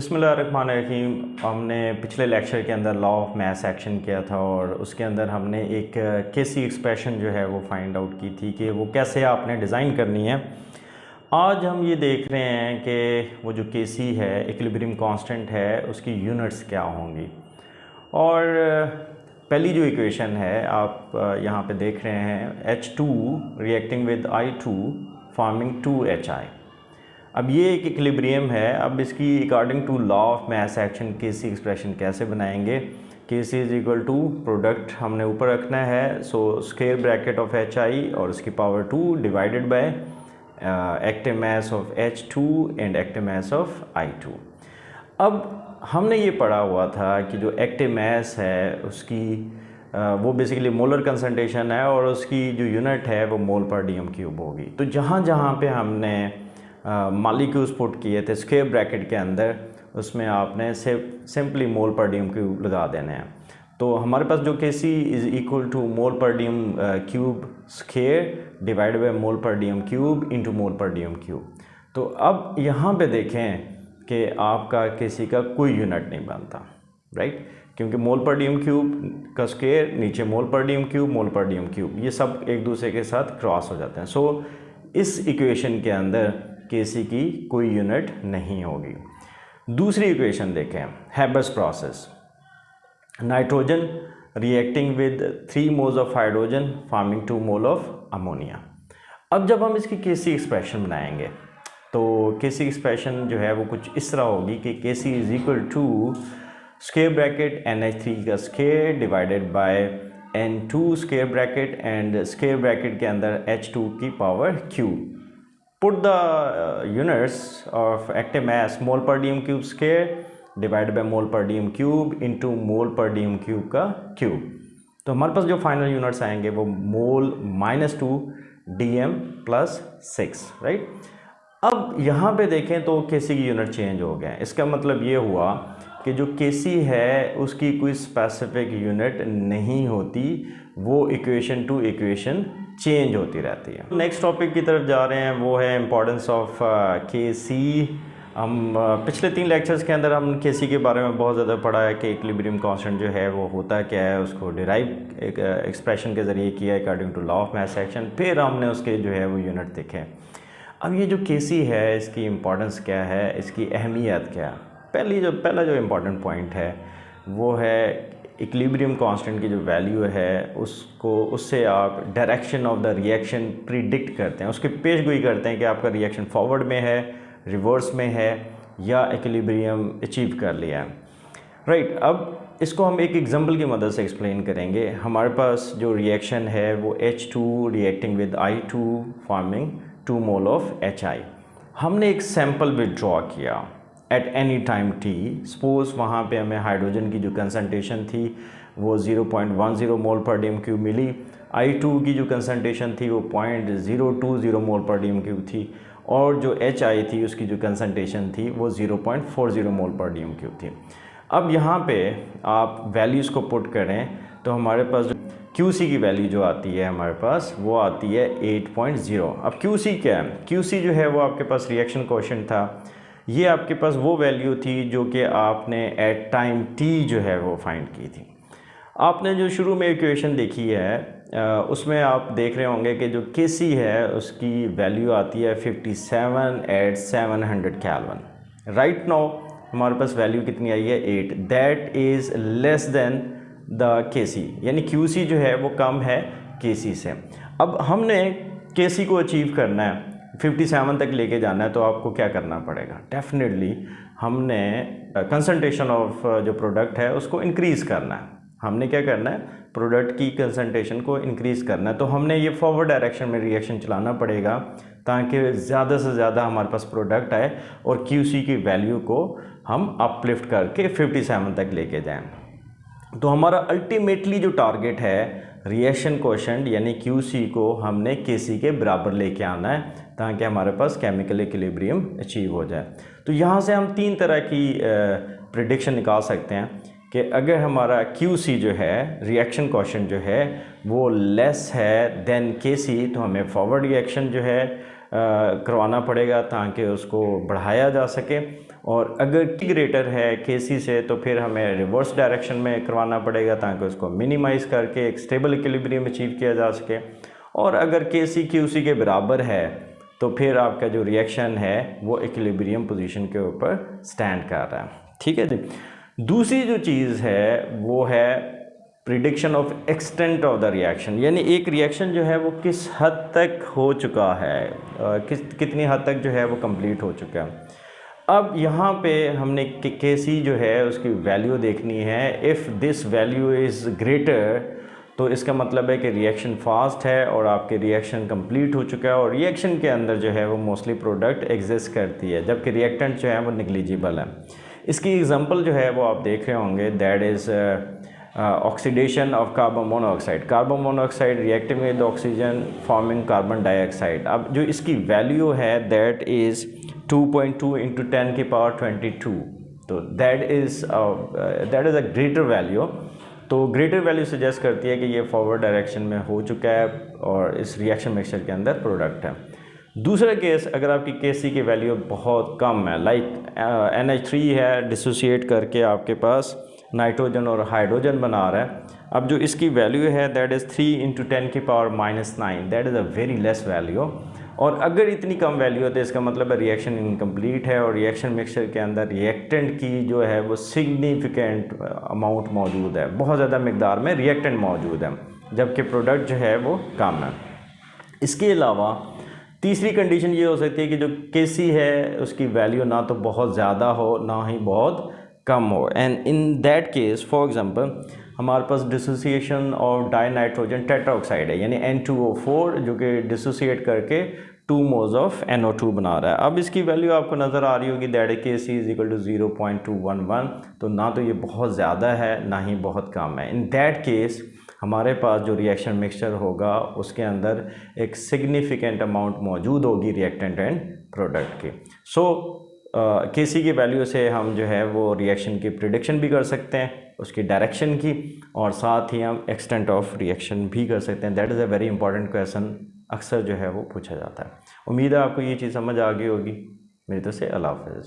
बिस्मिल्लाहिर्रहमानिर्रहीम। हमने पिछले लेक्चर के अंदर लॉ ऑफ मास एक्शन किया था और उसके अंदर हमने एक केसी एक्सप्रेशन जो है वो फाइंड आउट की थी कि वो कैसे आपने डिज़ाइन करनी है। आज हम ये देख रहे हैं कि वो जो केसी है, इक्विलिब्रियम कांस्टेंट है, उसकी यूनिट्स क्या होंगी। और पहली जो इक्वेशन है आप यहाँ पे देख रहे हैं H2 reacting with I2 forming 2HI। अब ये एक इक्विलिब्रियम है। अब इसकी according to law of mass action KC expression कैसे बनाएंगे। KC is equal to product हमने ऊपर रखना है, so square bracket of HI और उसकी power 2 divided by active mass of H2 and active mass of I2। अब हमने ये पढ़ा हुआ था कि जो एक्टिव मास है उसकी वो बेसिकली मोलर कंसंट्रेशन है और उसकी जो यूनिट है वो मोल पर डीएम क्यूब होगी। तो जहाँ जहाँ पे हमने मॉलिक्यूल्स पुट किए थे स्क्वायर ब्रैकेट के अंदर, उसमें आपने सिंपली मोल पर डीएम क्यूब लगा देने हैं। तो हमारे पास जो केसी इज़ इक्वल टू मोल पर DM cube square divide by mole पर डीएम क्यूब इंटू मोल पर डीएम क्यूब। तो अब यहाँ पे देखें कि आपका केसी का कोई यूनिट नहीं बनता, राइट, क्योंकि मोल पर डीएम क्यूब का स्क्वायर नीचे मोल पर डीएम क्यूब ये सब एक दूसरे के साथ क्रॉस हो जाते हैं। सो इस इक्वेशन के अंदर केसी की कोई यूनिट नहीं होगी। दूसरी इक्वेशन देखें, Haber's process, nitrogen reacting with 3 moles of hydrogen forming 2 mole of ammonia. अब जब हम इसकी केसी एक्सप्रेशन बनाएंगे तो केसी एक्सप्रेशन जो है वो कुछ इस तरह होगी कि K C is equal to square bracket NH3 का square divided by N2 square bracket and square bracket के अंदर H2 की power Q। Put the units of active mass mole per dm cube square divided by mole per dm cube into mole per dm cube का cube। तो हमारे पास जो final units आएंगे वो मोल -2 dm plus 6, right. अब यहाँ पे देखें तो केसी की यूनिट चेंज हो गए। इसका मतलब ये हुआ कि जो केसी है उसकी कोई स्पेसिफिक यूनिट नहीं होती, वो इक्वेशन टू इक्वेशन चेंज होती रहती है। नेक्स्ट टॉपिक की तरफ जा रहे हैं, वो है इम्पॉर्टेंस ऑफ केसी। हम पिछले 3 लेक्चर्स के अंदर हम केसी के बारे में बहुत ज़्यादा पढ़ा है कि इक्विलिब्रियम कांस्टेंट जो है वो होता क्या है, उसको डिराइव एक एक्सप्रेशन के ज़रिए किया according to law of mass action. फिर हमने उसके जो है वो यूनिट देखे। अब ये जो केसी है इसकी इम्पॉर्टेंस क्या है, इसकी अहमियत क्या है। पहला जो इम्पॉर्टेंट पॉइंट है वो है इक्विलिब्रियम कांस्टेंट की जो वैल्यू है उससे आप direction of the reaction predict करते हैं, उसकी पेशगोई करते हैं कि आपका रिएक्शन फॉरवर्ड में है, रिवर्स में है या इक्विलिब्रियम अचीव कर लिया है, राइट। अब इसको हम एक एग्जांपल की मदद से एक्सप्लेन करेंगे। हमारे पास जो रिएक्शन है वो H2 reacting with I2 forming 2 mole of HI। हमने एक सैम्पल विदड्रॉ किया at any time t। Suppose वहाँ पे हमें हाइड्रोजन की जो कंसंट्रेशन थी वो 0.10 मोल पर डीएम क्यूब मिली, I2 की जो कंसंट्रेशन थी वो 0.020 मोल पर डीएम क्यूब थी और जो HI थी उसकी जो कंसंट्रेशन थी वो 0.40 मोल पर डीएम क्यूब थी। अब यहाँ पे आप वैल्यूज़ को पुट करें तो हमारे पास जो QC की वैल्यू जो आती है हमारे पास वो आती है 8.0। अब QC क्या है? QC जो है वो आपके पास रिएक्शन कोएफिशिएंट था। ये आपके पास वो वैल्यू थी जो कि आपने एट टाइम t जो है वो फाइंड की थी। आपने जो शुरू में इक्वेशन देखी है उसमें आप देख रहे होंगे कि जो केसी है उसकी वैल्यू आती है 57 एट 700 केल्विन। राइट नाउ हमारे पास वैल्यू कितनी आई है 8, that is less than the K C, यानी QC जो है वो कम है केसी से। अब हमने केसी को अचीव करना है, 57 तक लेके जाना है, तो आपको क्या करना पड़ेगा, डेफिनेटली हमने कंसंट्रेशन ऑफ जो प्रोडक्ट है उसको इंक्रीज़ करना है। हमने क्या करना है, प्रोडक्ट की कंसंट्रेशन को इंक्रीज़ करना है। तो हमने ये फॉरवर्ड डायरेक्शन में रिएक्शन चलाना पड़ेगा ताकि ज़्यादा से ज़्यादा हमारे पास प्रोडक्ट आए और QC की वैल्यू को हम अपलिफ्ट करके 57 तक लेके जाएँ। तो हमारा अल्टीमेटली जो टारगेट है रिएक्शन कोएफिशिएंट यानी QC को हमने KC के बराबर लेके आना है ताकि हमारे पास केमिकल इक्विलिब्रियम अचीव हो जाए। तो यहाँ से हम 3 तरह की प्रिडिक्शन निकाल सकते हैं कि अगर हमारा QC जो है रिएक्शन कोएफिशिएंट जो है वो लेस है देन KC तो हमें फॉरवर्ड रिएक्शन जो है करवाना पड़ेगा ताकि उसको बढ़ाया जा सके। और अगर K ग्रेटर है KC से तो फिर हमें रिवर्स डायरेक्शन में करवाना पड़ेगा ताकि उसको मिनिमाइज़ करके एक स्टेबल इक्विलिब्रियम अचीव किया जा सके। और अगर KC QC के बराबर है तो फिर आपका जो रिएक्शन है वो इक्विलिब्रियम पोजीशन के ऊपर स्टैंड कर रहा है। ठीक है जी। दूसरी जो चीज़ है वो है prediction of extent of the reaction, यानी एक रिएक्शन जो है वो किस हद तक हो चुका है, कितनी हद तक जो है वो कंप्लीट हो चुका है। अब यहाँ पे हमने KC जो है उसकी वैल्यू देखनी है। If this value is greater तो इसका मतलब है कि रिएक्शन फास्ट है और आपके रिएक्शन कंप्लीट हो चुका है और रिएक्शन के अंदर जो है वो मोस्टली प्रोडक्ट एग्जिस्ट करती है, जबकि रिएक्टेंट जो है वो निग्लिजिबल है। इसकी एग्जांपल जो है वो आप देख रहे होंगे, that is oxidation of carbon monoxide. Carbon monoxide reacting with oxygen forming carbon dioxide. अब जो इसकी वैल्यू है दैट इज़ 2.2 इंटू 10 की पावर 22, तो that is a greater value. तो ग्रेटर वैल्यू सजेस्ट करती है कि ये फॉरवर्ड डायरेक्शन में हो चुका है और इस रिएक्शन मिक्सचर के अंदर प्रोडक्ट है। दूसरा केस, अगर आपकी KC की वैल्यू बहुत कम है, लाइक NH3 है, डिसोसिएट करके आपके पास नाइट्रोजन और हाइड्रोजन बना रहा है। अब जो इसकी वैल्यू है दैट इज़ 3 इंटू 10 की power -9, that is a very less value. और अगर इतनी कम वैल्यू है तो इसका मतलब है रिएक्शन इनकम्प्लीट है और रिएक्शन मिक्सचर के अंदर रिएक्टेंट की जो है वो सिग्निफिकेंट अमाउंट मौजूद है, बहुत ज़्यादा मकदार में रिएक्टेंट मौजूद है, जबकि प्रोडक्ट जो है वो कम है। इसके अलावा तीसरी कंडीशन ये हो सकती है कि जो KC है उसकी वैल्यू ना तो बहुत ज़्यादा हो ना ही बहुत कम हो। And in that case for example हमारे पास dissociation of dinitrogen tetroxide है, यानी N2O4 जो कि डिसोसिएट करके 2 मोल्स ऑफ NO2 बना रहा है। अब इसकी वैल्यू आपको नज़र आ रही होगी, that is KC is equal to 0.211। तो ना तो ये बहुत ज़्यादा है ना ही बहुत कम है। इन दैट केस हमारे पास जो रिएक्शन मिक्सचर होगा उसके अंदर एक सिग्निफिकेंट अमाउंट मौजूद होगी रिएक्टेंट एंड प्रोडक्ट की। सो KC की वैल्यू से हम जो है वो रिएक्शन की प्रिडिक्शन भी कर सकते हैं, उसकी डायरेक्शन की, और साथ ही हम एक्सटेंट ऑफ रिएक्शन भी कर सकते हैं। That is a very important question, अक्सर जो है वो पूछा जाता है। उम्मीद है आपको ये चीज़ समझ आ गई होगी। मेरी तरफ से अल्लाह हाफ़िज़।